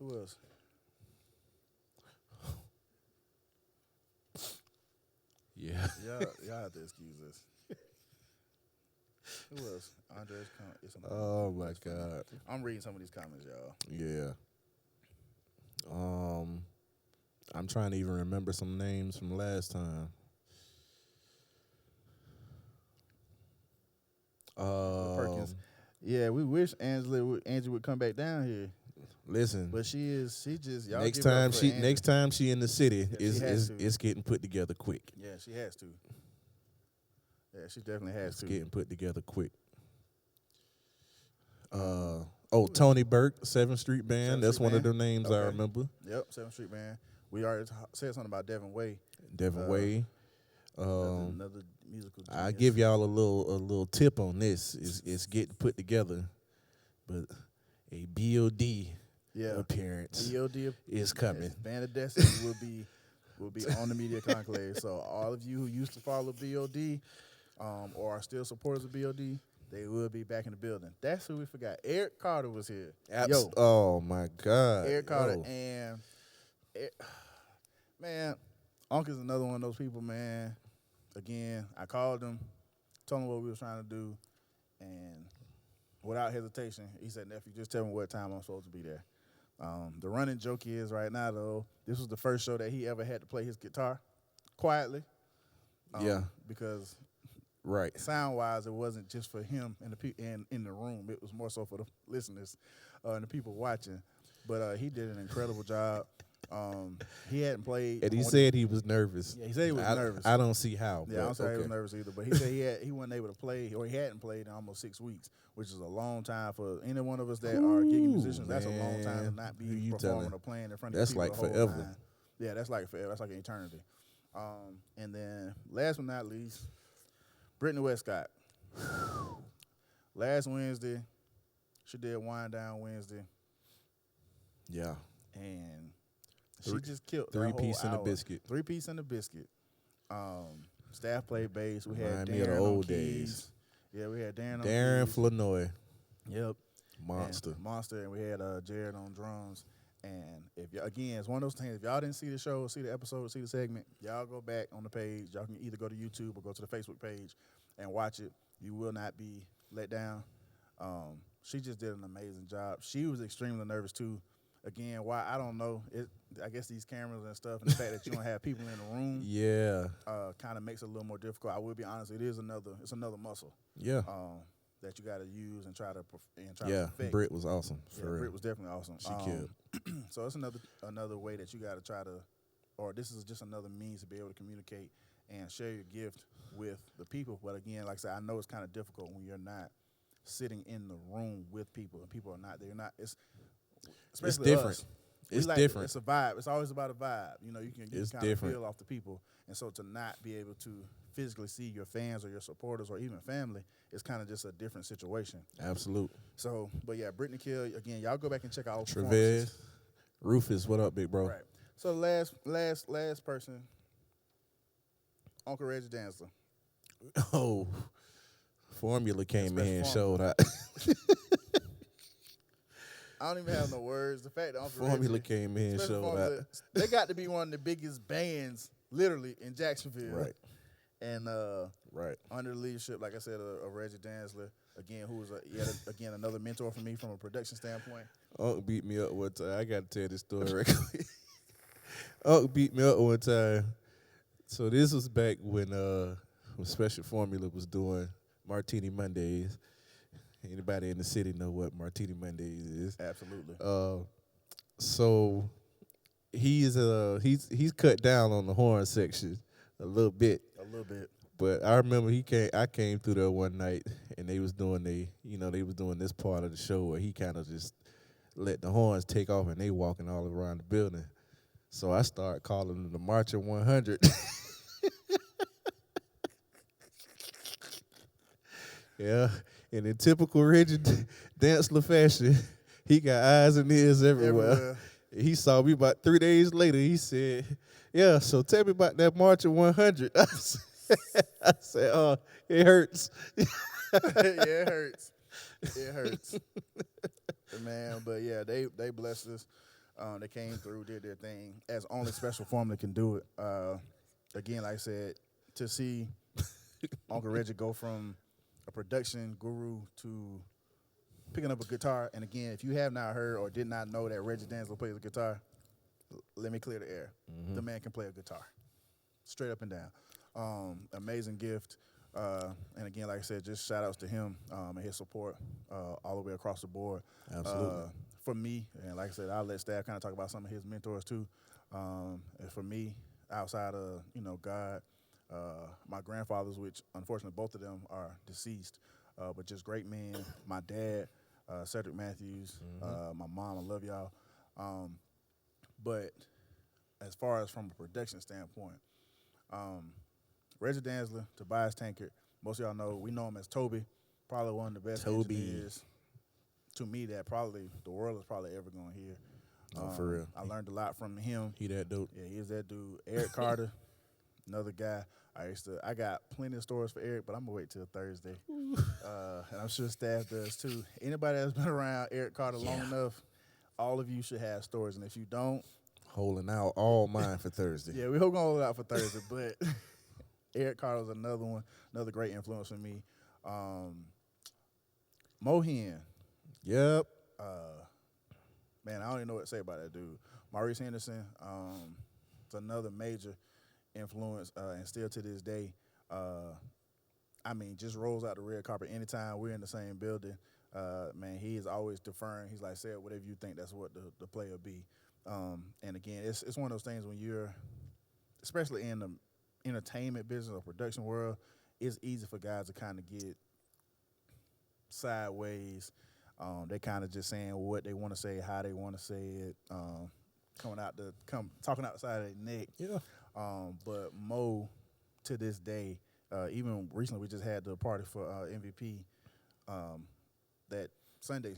Yeah. Y'all have to excuse us. Who else? Andre's comment. Oh my God. I'm reading some of these comments, y'all. Yeah. I'm trying to even remember some names from last time. Perkins. Yeah, we wish Angie would come back down here. Listen, but she just y'all next time she in the city it's getting put together quick. Yeah, she has to. Yeah, she definitely has to. It's getting put together quick. Tony Burke, 7th Street Band. That's one of the names I remember. Yep, 7th Street Band. We already said something about Devin Way. Another musical genius. I give y'all a little tip on this. It's getting put together, but a BOD appearance is coming. Yes, Band of Destiny will be on the Media Conclave. So all of you who used to follow BOD or are still supporters of BOD, They will be back in the building. That's who we forgot. Eric Carter was here. Oh my God. Eric Carter and man, Unc is another one of those people, man. Again, I called him, told him what we was trying to do, and without hesitation, he said, "Nephew, just tell me what time I'm supposed to be there." The running joke is right now, though, this was the first show that he ever had to play his guitar quietly. Because right, sound-wise, it wasn't just for him and in the room. It was more so for the listeners and the people watching. But he did an incredible job. He hadn't played. And he said he was nervous. Yeah, he said he was nervous. I don't see how. Yeah, I don't say he was nervous either. But he said he wasn't able to play, or he hadn't played in almost 6 weeks, which is a long time for any one of us that are gigging musicians. That's a long time to not be performing or playing in front of people. That's like the whole forever. time. Yeah, that's like forever. That's like an eternity. And then last but not least, Brittany Westcott. Last Wednesday, she did Wind Down Wednesday. Yeah. And she just killed 3-piece and a biscuit. 3-piece and a biscuit. Staff played bass. We had Remind Darren me of the on old keys. days. Yeah, we had Darren on Darren keys. Flanoy. Yep. Monster. And we had Jared on drums. And again, it's one of those things. If y'all didn't see the show, see the episode, see the segment, y'all go back on the page. Y'all can either go to YouTube or go to the Facebook page and watch it. You will not be let down. She just did an amazing job. She was extremely nervous too. Again, why I don't know. I guess these cameras and stuff, and the fact that you don't have people in the room, kind of makes it a little more difficult. I will be honest. It's another muscle. Yeah. That you got to use and try to perfect. Britt was awesome. Britt was definitely awesome. She killed. So it's another way that you got to try to, or this is just another means to be able to communicate and share your gift with the people. But again, like I said, I know it's kind of difficult when you're not sitting in the room with people and people are not there. It's different. Us. It's different. It's a vibe. It's always about a vibe. You know, you can kind of feel off the people. And so to not be able to physically see your fans or your supporters or even family, it's kind of just a different situation. Absolute. So, but yeah, Brittany Kill, again, y'all go back and check out Trevez, Rufus, what up, big bro? Right. So last person, Uncle Reggie Dancer. Oh, Formula came in and showed out. I don't even have no words. The fact that Uncle Formula Reggie came in and showed out. They got to be one of the biggest bands, literally, in Jacksonville. Right. And under the leadership, like I said, of Reggie Danzler, again, who was again another mentor for me from a production standpoint. Unc beat me up one time. I got to tell this story right quick. Unc beat me up one time. So this was back when Special Formula was doing Martini Mondays. Anybody in the city know what Martini Mondays is? Absolutely. So he's cut down on the horn section a little bit. But I remember I came through there one night and they was doing this part of the show where he kind of just let the horns take off and they walking all around the building. So I started calling them the Marching 100. Yeah, and in typical Reggie Dantzler fashion, he got eyes and ears everywhere. He saw me about 3 days later. He said, "Yeah, so tell me about that Marching 100." I said, "Oh, it hurts." Yeah, it hurts. It hurts. Man, but yeah, they blessed us. They came through, did their thing, as only Special Formula can do it. Again, like I said, to see Uncle Reggie go from a production guru to picking up a guitar. And again, if you have not heard or did not know that Reggie Danzler plays a guitar, let me clear the air. The man can play a guitar, straight up and down. Amazing gift. And again, like I said, just shout outs to him and his support all the way across the board. Absolutely. For me, and like I said, I'll let Staff kind of talk about some of his mentors too. And for me, outside of, God, my grandfathers, which unfortunately both of them are deceased, but just great men. My dad, Cedric Matthews, my mom, I love y'all. But as far as from a production standpoint, Reggie Danzler, Tobias Tankard, most of y'all know, we know him as Toby, probably one of the best engineers to me that probably the world is probably ever going to hear. For real. I learned a lot from him. He that dope. Yeah, he is that dude. Eric Carter. Another guy. I got plenty of stories for Eric, but I'm gonna wait till Thursday. And I'm sure staff does too. Anybody that's been around Eric Carter long enough, all of you should have stories. And if you don't, Holding out all mine for Thursday. yeah, we're gonna hold it out for Thursday. But Eric Carter was another one, another great influence for me. Mohin, Yep. man, I don't even know what to say about that dude. Maurice Henderson, it's another major influence, and still to this day, I mean, just rolls out the red carpet anytime we're in the same building. Man, he is always deferring. He's like, say it, whatever you think, that's what the play will be. And again, it's one of those things when you're, especially in the entertainment business or production world, it's easy for guys to kind of get sideways. They kind of just saying what they want to say, how they want to say it, talking outside of their neck. Yeah. But Mo, to this day, even recently we just had the party for MVP, that Sunday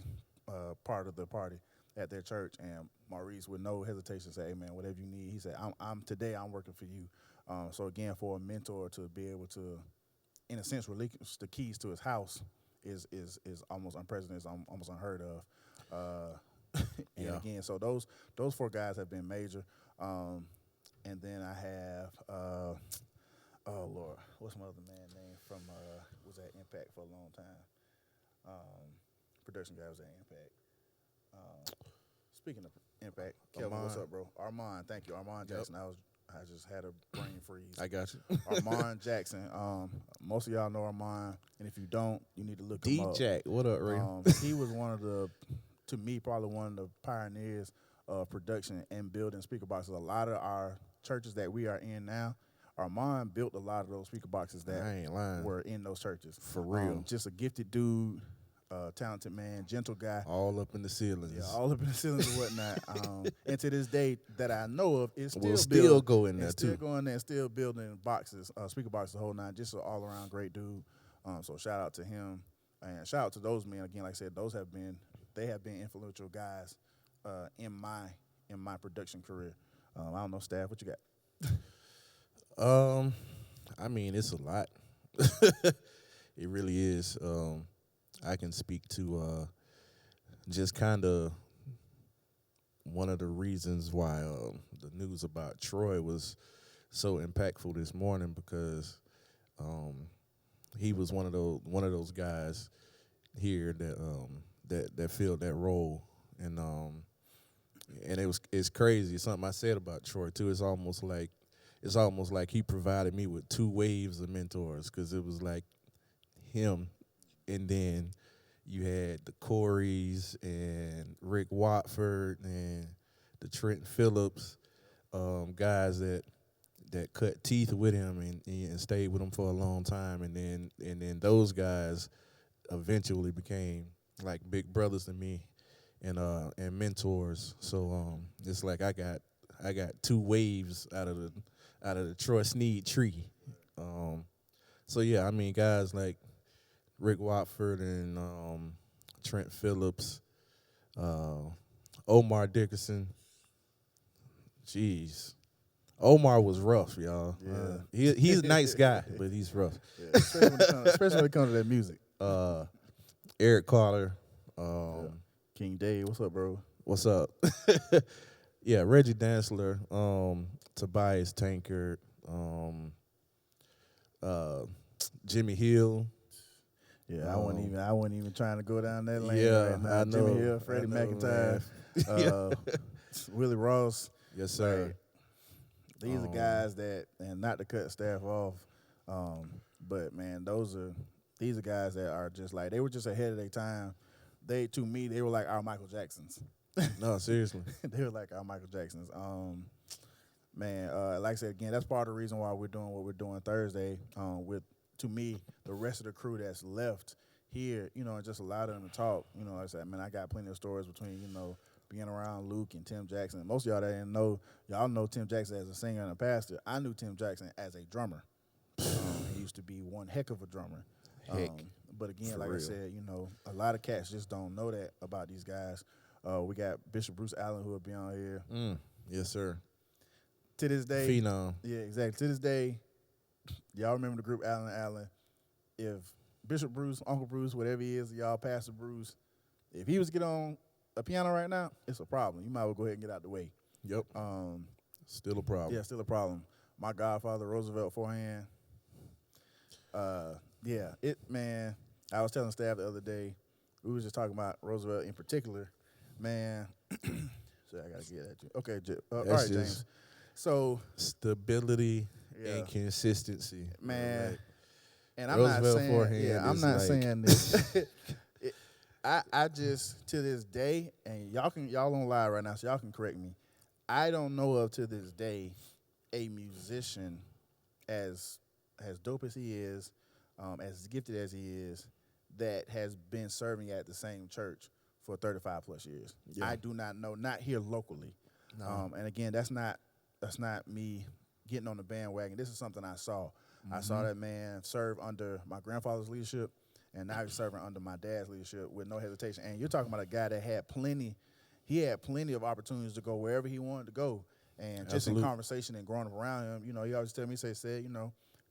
part of the party at their church, and Maurice with no hesitation said, "Hey man, whatever you need." He said, "I'm today. I'm working for you." So again, for a mentor to be able to, in a sense, relinquish the keys to his house is almost unprecedented. It's almost unheard of. And again, so those four guys have been major. And then I have, oh Lord, what's my other man name from was at Impact for a long time. Production guy was at Impact. Speaking of Impact, Kelvin, what's up, bro? Armand, thank you, Armand Jackson. I just had a brain freeze. I got you. Armand Jackson. Most of y'all know Armand, and if you don't, you need to look him up. D-Jack, what up, Ray? He was one of the, to me, probably one of the pioneers of production and building speaker boxes. A lot of our churches that we are in now, Armand built a lot of those speaker boxes that I ain't lying. were in those churches. For real. Just a gifted dude, talented man, gentle guy. All up in the ceilings. Yeah, all up in the ceilings and whatnot. And to this day that I know of, it's still Will still go in there, still too. going there and still building boxes, speaker boxes the whole nine. Just an all-around great dude. So shout out to him. And shout out to those men. Again, like I said, they have been influential guys in my production career. I don't know, Staff, what you got? I mean, it's a lot. It really is. I can speak to just kind of one of the reasons why the news about Troy was so impactful this morning, because he was one of those guys here that filled that role, and it's crazy. It's something I said about Troy too. It's almost like he provided me with two waves of mentors, because it was like him, and then you had the Coreys and Rick Watford and the Trent Phillips, guys that cut teeth with him and stayed with him for a long time, and then those guys eventually became like big brothers to me and mentors. So it's like I got two waves out of the Troy Sneed tree. So yeah, I mean, guys like Rick Watford and Trent Phillips, Omar Dickerson. Jeez, Omar was rough, y'all. Yeah. He's a nice guy, but he's rough. Yeah, especially when it comes to that music. Eric Carter. King Dave, what's up, bro? What's up? Yeah, Reggie Dantzler, Tobias Tankard, Jimmy Hill. Yeah, I wasn't even trying to go down that lane. Yeah, right now. I know. Jimmy Hill, Freddie McIntyre, Willie Ross. Yes, sir. Like, these are guys that, and not to cut Staff off, but man, these are guys that are just like, they were just ahead of their time. To me, they were like our Michael Jacksons. No, seriously. They were like our Michael Jacksons. Man, like I said again, that's part of the reason why we're doing what we're doing Thursday. With, to me, the rest of the crew that's left here, and just a lot of them to talk. Like I said, man, I got plenty of stories between, being around Luke and Tim Jackson. Most of y'all that didn't know, y'all know Tim Jackson as a singer and a pastor. I knew Tim Jackson as a drummer. He used to be one heck of a drummer. But again, like I said, a lot of cats just don't know that about these guys. We got Bishop Bruce Allen, who will be on here. Yes, sir. To this day, Phenom. yeah, exactly. To this day, y'all remember the group Allen. If Bishop Bruce, Uncle Bruce, whatever he is, y'all Pastor Bruce, if he was to get on a piano right now, it's a problem. You might as well go ahead and get out the way. Yep. Still a problem. Yeah, still a problem. My godfather, Roosevelt Forehand. Yeah, man, I was telling Staff the other day, we was just talking about Roosevelt in particular. Man, so I got to get at you. Okay, all right, James. So stability and consistency. Man, right. And I'm Roosevelt not saying, forehand I'm not like saying this. I just to this day, and y'all on live right now, so y'all can correct me. I don't know of to this day a musician as dope as he is, as gifted as he is, that has been serving at the same church for 35 plus years. Yeah. I do not know, not here locally. No. And again, that's not me getting on the bandwagon. This is something I saw. Mm-hmm. I saw that man serve under my grandfather's leadership, and now he's serving under my dad's leadership with no hesitation. And you're talking about a guy that had plenty of opportunities to go wherever he wanted to go. And just in conversation and growing up around him, he always tell me, said,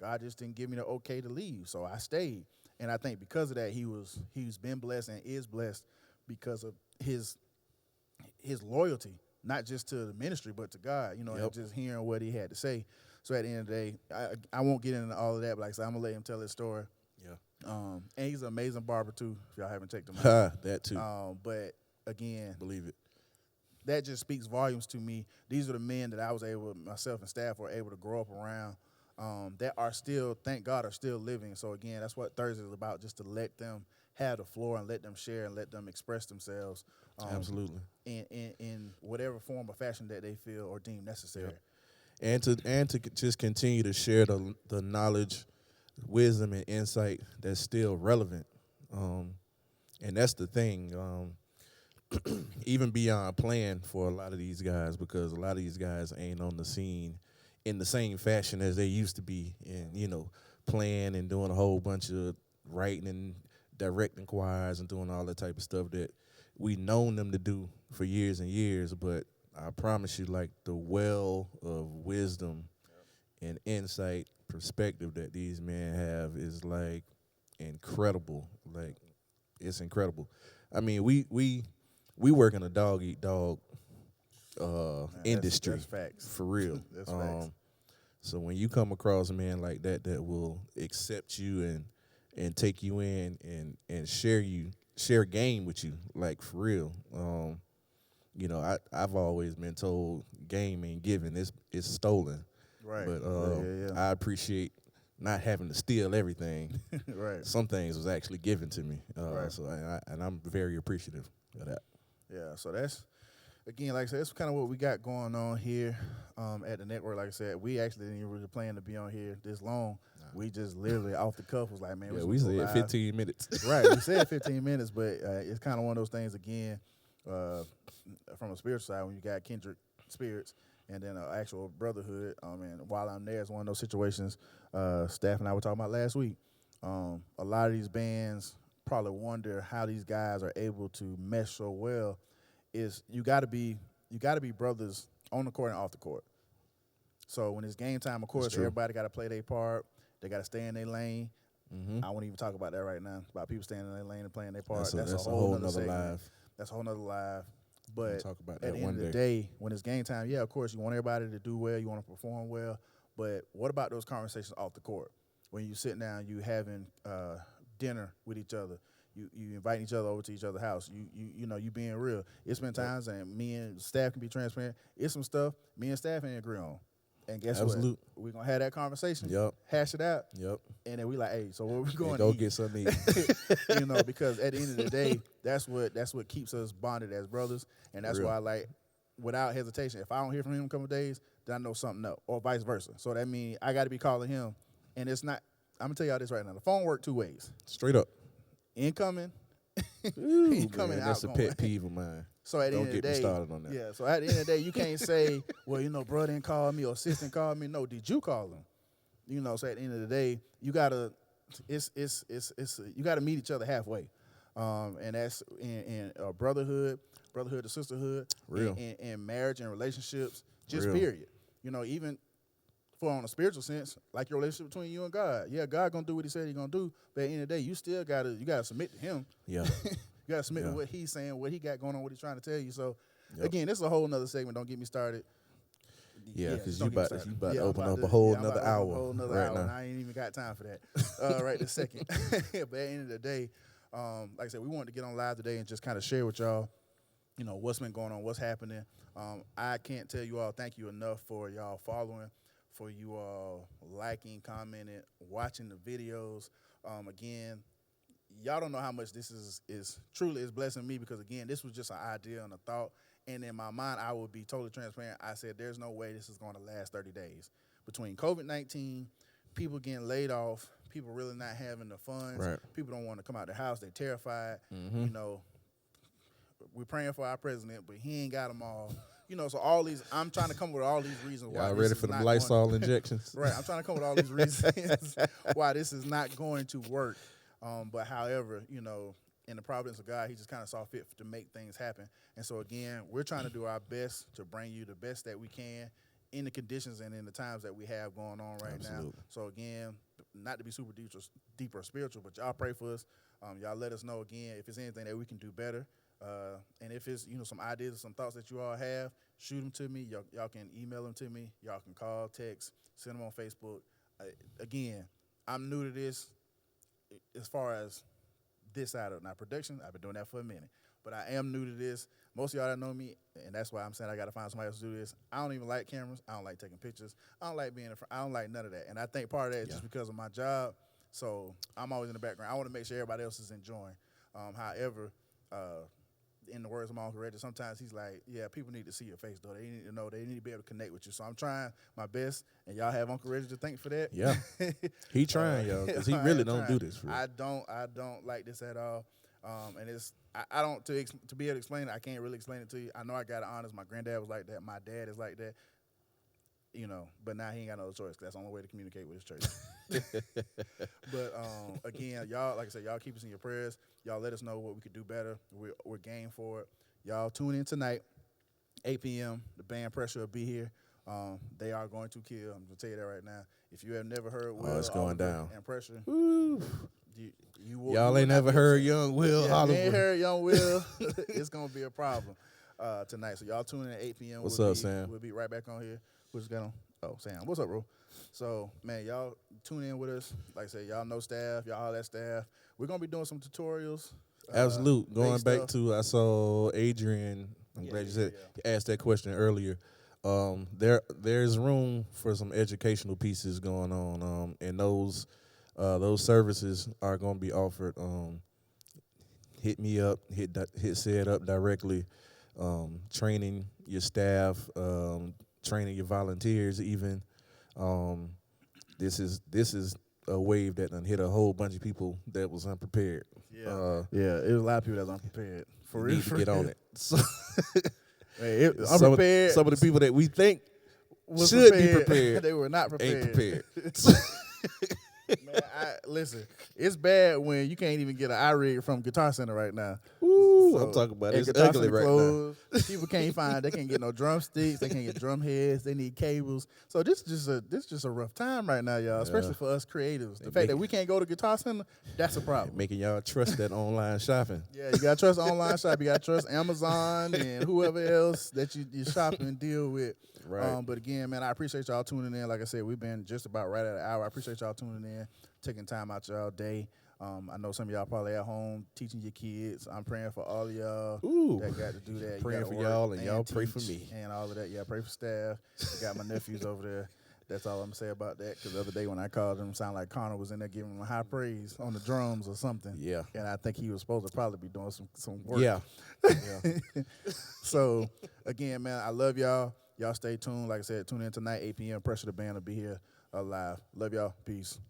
God just didn't give me the okay to leave, so I stayed. And I think because of that, he's been blessed and is blessed because of his loyalty, not just to the ministry, but to God, and just hearing what he had to say. So at the end of the day, I won't get into all of that, but like I said, I'm going to let him tell his story. Yeah. And he's an amazing barber, too, if y'all haven't checked him out. That, too. But, again. Believe it. That just speaks volumes to me. These are the men that I was myself and staff were able to grow up around that are still, thank God, are still living. So, again, that's what Thursday is about, just to let them have the floor and let them share and let them express themselves. Absolutely. In whatever form or fashion that they feel or deem necessary. Yep. And to just continue to share the knowledge, wisdom, and insight that's still relevant. And that's the thing. Even beyond playing for a lot of these guys, because a lot of these guys ain't on the scene in the same fashion as they used to be, and playing and doing a whole bunch of writing and directing choirs and doing all that type of stuff that we known them to do for years and years. But I promise you, like, the well of wisdom and insight, perspective that these men have is like incredible. Like, it's incredible. I mean, we work in a dog eat dog industry. That's facts. For real. That's facts. So when you come across a man like that will accept you and take you in and share game with you, like, for real. I've always been told game ain't given, it's stolen. Right. But yeah. I appreciate not having to steal everything. Right. Some things was actually given to me. Right. So I'm very appreciative of that. Yeah, so that's, again, like I said, that's kind of what we got going on here at the network. Like I said, we actually didn't even really plan to be on here this long. Nah. We just literally off the cuff was like, man, we said 15 minutes. Right, we said 15 minutes, but it's kind of one of those things, again, from a spiritual side, when you got kindred spirits and then an actual brotherhood. And while I'm there, it's one of those situations Staff and I were talking about last week. A lot of these bands probably wonder how these guys are able to mesh so well. Is you got to be brothers on the court and off the court. So when it's game time, of course, everybody got to play their part. They got to stay in their lane. Mm-hmm. I won't even talk about that right now, about people staying in their lane and playing their part. That's a whole nother live. That's a whole nother live. But we'll talk about that at the end of the day, when it's game time, yeah, of course, you want everybody to do well. You want to perform well. But what about those conversations off the court? When you sitting down, you having dinner with each other. You inviting each other over to each other's house. You being real. It's been times, and me and staff can be transparent. It's some stuff me and staff ain't agree on. And guess what? We're going to have that conversation. Yep. Hash it out. Yep. And then we like, hey, so what we going to go eat? Get something to eat. Because at the end of the day, that's what keeps us bonded as brothers. And that's why, like, without hesitation, if I don't hear from him in a couple of days, then I know something up, or vice versa. So that means I got to be calling him. And it's not, I'm going to tell y'all this right now. The phone work two ways. Straight up. Incoming. Incoming, that's a pet peeve of mine. So at the end of the day, don't get me started on that. Yeah. So at the end of the day, you can't say, well, brother didn't call me or assistant called me. No, did you call him? So at the end of the day, you gotta you gotta meet each other halfway, and that's in brotherhood to sisterhood, real, in marriage and relationships, just real. Period. even for on a spiritual sense, like your relationship between you and God. Yeah, God gonna do what He said He gonna do, but at the end of the day, you still gotta submit to Him. Yeah. You gotta submit to what He's saying, what He got going on, what He's trying to tell you. So, again, this is a whole nother segment. Don't get me started. Yeah, because you about to open up a a whole nother nother hour right now. And I ain't even got time for that right this second. But at the end of the day, like I said, we wanted to get on live today and just kind of share with y'all, what's been going on, what's happening. I can't tell you all thank you enough for y'all following, for you all liking, commenting, watching the videos. Again, y'all don't know how much this is truly is blessing me, because, again, this was just an idea and a thought. And in my mind, I will be totally transparent. I said, there's no way this is going to last 30 days. Between COVID-19, people getting laid off, people really not having the funds, people don't want to come out the house, they're terrified. We're praying for our president, but he ain't got them all. So all these, I'm trying to come up with all these reasons why. Y'all this ready is for the not Lysol going injections? Right, I'm trying to come up with all these reasons why this is not going to work. But however, in the providence of God, He just kind of saw fit to make things happen. And so, again, we're trying to do our best to bring you the best that we can in the conditions and in the times that we have going on right now. So, again, not to be super deep or spiritual, but y'all pray for us. Y'all let us know, again, if there's anything that we can do better. And if it's, some ideas or some thoughts that you all have, shoot them to me. Y'all can email them to me. Y'all can call, text, send them on Facebook. Again, I'm new to this as far as this side of production. I've been doing that for a minute, but I am new to this. Most of y'all that know me, and that's why I'm saying I got to find somebody else to do this. I don't even like cameras. I don't like taking pictures. I don't like being in front. I don't like none of that. And I think part of that is just because of my job. So I'm always in the background. I want to make sure everybody else is enjoying. However, in the words of my Uncle Reggie, sometimes he's like, yeah, people need to see your face, though. They need to know. They need to be able to connect with you. So I'm trying my best, and y'all have Uncle Reggie to thank for that. Yeah. He trying, y'all, because he really don't do this for real. I don't like this at all. And it's I don't to be able to explain it. I can't really explain it to you. I know I got to honest. My granddad was like that. My dad is like that. But now he ain't got no other choice, 'cause that's the only way to communicate with his church. But again, y'all, like I said, y'all keep us in your prayers. Y'all let us know what we could do better. We're game for it. Y'all tune in tonight, 8 p.m. The band Pressure will be here. They are going to kill. I'm gonna tell you that right now. If you have never heard Will, it's going down. And Pressure, y'all ain't never heard Young Will Hollywood. Ain't heard Young Will. It's gonna be a problem tonight. So y'all tune in at 8 p.m. What's up, Sam? We'll be right back on here. Who's got on? Oh, Sam. What's up, bro? So, man, y'all tune in with us. Like I said, y'all know staff. Y'all all that staff. We're going to be doing some tutorials. Absolute. Going back to, I saw Adrian. I'm glad you asked that question earlier. There's room for some educational pieces going on, and those services are going to be offered. Hit me up. Hit Said up directly. Training your staff. Training your volunteers even. This is a wave that done hit a whole bunch of people that was unprepared. Yeah, it was a lot of people that was unprepared. For real, need to get on it. So unprepared. Some of the people that we think should be prepared, they were not prepared. Ain't prepared. Man, listen, it's bad when you can't even get an iRig from Guitar Center right now. Ooh, So, I'm talking about it. It's Guitar ugly Center right closed. now. People they can't get no drumsticks, they can't get drum heads, they need cables. So this is just a rough time right now, y'all, especially for us creatives. The fact that we can't go to Guitar Center, that's a problem. Making y'all trust that online shopping. Yeah, you gotta trust online shop, you gotta trust Amazon and whoever else that you shop and deal with. Right. But again, man, I appreciate y'all tuning in. Like I said, we've been just about right at an hour. I appreciate y'all tuning in, taking time out y'all day. I know some of y'all probably at home teaching your kids. I'm praying for all of y'all that got to do that. Praying for y'all, and y'all pray for me. And all of that. Yeah, pray for staff. I got my nephews over there. That's all I'm going to say about that, because the other day when I called them, it sounded like Connor was in there giving them high praise on the drums or something. Yeah. And I think he was supposed to probably be doing some work. Yeah. So, again, man, I love y'all. Y'all stay tuned. Like I said, tune in tonight, 8 p.m. Pressure the Band will be here live. Love y'all. Peace.